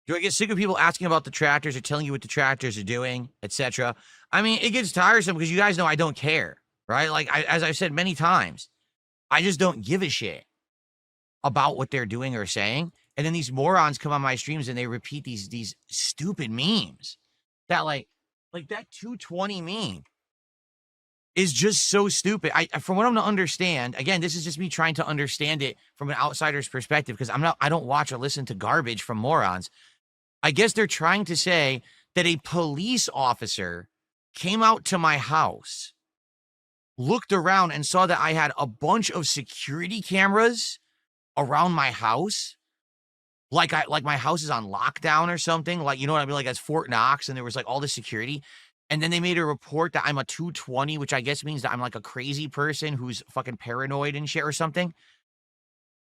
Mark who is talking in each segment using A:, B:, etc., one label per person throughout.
A: Do I get sick of people asking about the tractors or telling you what the tractors are doing, etc.? I mean, it gets tiresome because you guys know I don't care, right? Like, as I've said many times, I just don't give a shit about what they're doing or saying. And then these morons come on my streams and they repeat these stupid memes that like that 220 meme is just so stupid. From what I'm to understand, again, this is just me trying to understand it from an outsider's perspective because I don't watch or listen to garbage from morons. I guess they're trying to say that a police officer came out to my house, looked around and saw that I had a bunch of security cameras around my house. Like my house is on lockdown or something. Like, you know what I mean? Like as Fort Knox and there was like all this security. And then they made a report that I'm a 220, which I guess means that I'm like a crazy person who's fucking paranoid and shit or something.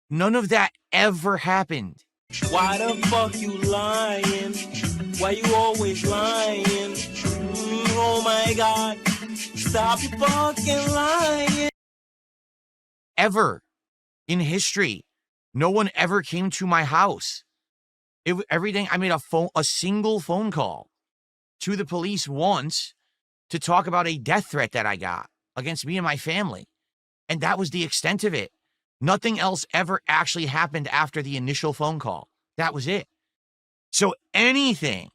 A: None of that ever happened.
B: Why the fuck you lying? Why you always lying? Oh my God. Stop fucking lying.
A: Ever in history, no one ever came to my house. Everything, I made a single phone call to the police once to talk about a death threat that I got against me and my family. And that was the extent of it. Nothing else ever actually happened after the initial phone call. That was it. So anything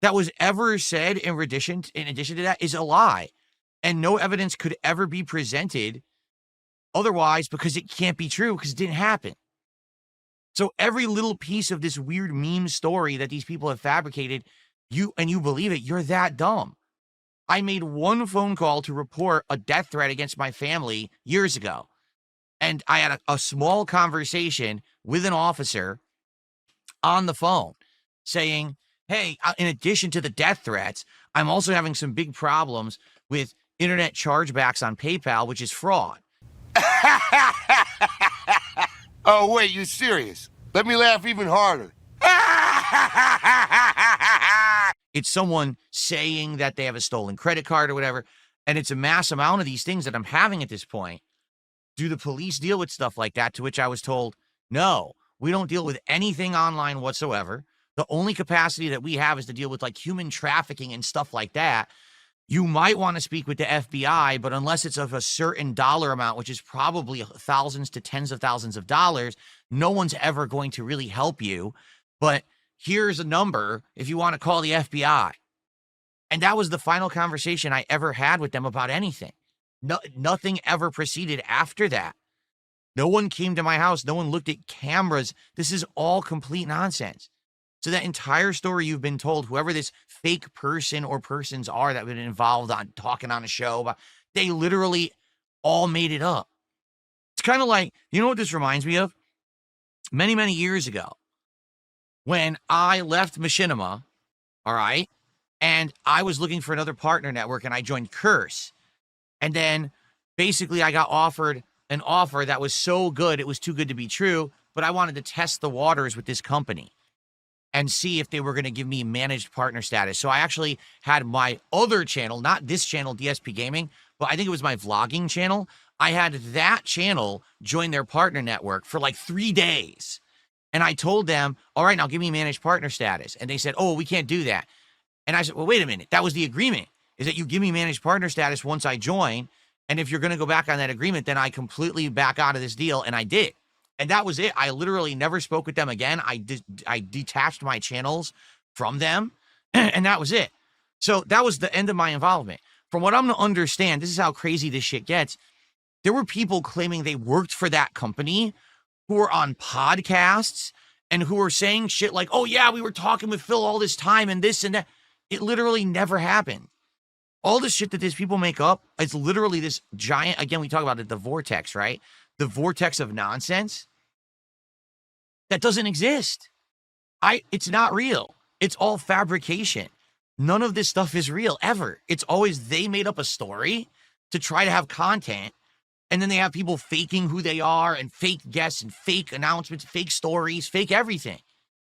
A: that was ever said in addition to that is a lie. And no evidence could ever be presented otherwise because it can't be true because it didn't happen. So every little piece of this weird meme story that these people have fabricated, you believe it, you're that dumb. I made one phone call to report a death threat against my family years ago. And I had a small conversation with an officer on the phone saying, hey, in addition to the death threats, I'm also having some big problems with internet chargebacks on PayPal, which is fraud.
C: Oh, wait, you serious? Let me laugh even harder.
A: It's someone saying that they have a stolen credit card or whatever, and it's a mass amount of these things that I'm having at this point. Do the police deal with stuff like that? To which I was told, no, we don't deal with anything online whatsoever. The only capacity that we have is to deal with like human trafficking and stuff like that. You might want to speak with the FBI, but unless it's of a certain dollar amount, which is probably thousands to tens of thousands of dollars, no one's ever going to really help you. But here's a number if you want to call the FBI. And that was the final conversation I ever had with them about anything. Nothing ever proceeded after that. No one came to my house. No one looked at cameras. This is all complete nonsense. So that entire story you've been told, whoever this fake person or persons are that have been involved on talking on a show, they literally all made it up. It's kind of like, you know what this reminds me of? Many, many years ago, when I left Machinima, all right, and I was looking for another partner network and I joined Curse. And then basically I got offered an offer that was so good, it was too good to be true, but I wanted to test the waters with this company and see if they were going to give me managed partner status. So I actually had my other channel, not this channel, DSPGaming, but I think it was my vlogging channel. I had that channel join their partner network for like 3 days. And I told them, all right, now give me managed partner status. And they said, oh, we can't do that. And I said, well, wait a minute. That was the agreement, is that you give me managed partner status once I join. And if you're going to go back on that agreement, then I completely back out of this deal. And I did. And that was it. I literally never spoke with them again. I detached my channels from them, and that was it. So that was the end of my involvement. From what I'm to understand, this is how crazy this shit gets. There were people claiming they worked for that company who were on podcasts and who were saying shit like, oh yeah, we were talking with Phil all this time and this and that. It literally never happened. All the shit that these people make up, it's literally this giant, again, we talk about it, the vortex, right? The vortex of nonsense that doesn't exist. It's not real. It's all fabrication. None of this stuff is real, ever. It's always they made up a story to try to have content, and then they have people faking who they are and fake guests and fake announcements, fake stories, fake everything.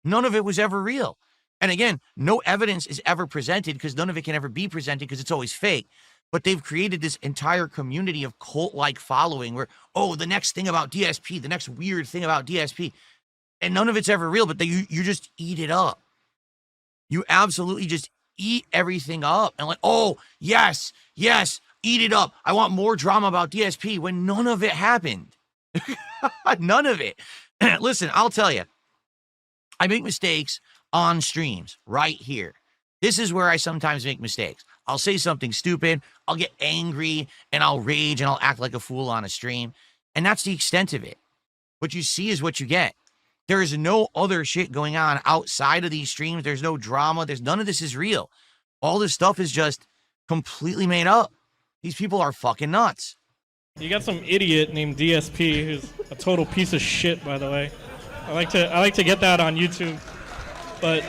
A: None of it was ever real. And again, no evidence is ever presented because none of it can ever be presented because it's always fake. But they've created this entire community of cult-like following where, oh, the next thing about DSP, the next weird thing about DSP. And none of it's ever real, but you just eat it up. You absolutely just eat everything up and like, oh, yes, eat it up. I want more drama about DSP when none of it happened. None of it. Listen, I'll tell you, I make mistakes on streams right here. This is where I sometimes make mistakes. I'll say something stupid, I'll get angry, and I'll rage, and I'll act like a fool on a stream. And that's the extent of it. What you see is what you get. There is no other shit going on outside of these streams. There's no drama. None of this is real. All this stuff is just completely made up. These people are fucking nuts.
D: You got some idiot named DSP who's a total piece of shit, by the way. I like to get that on YouTube, but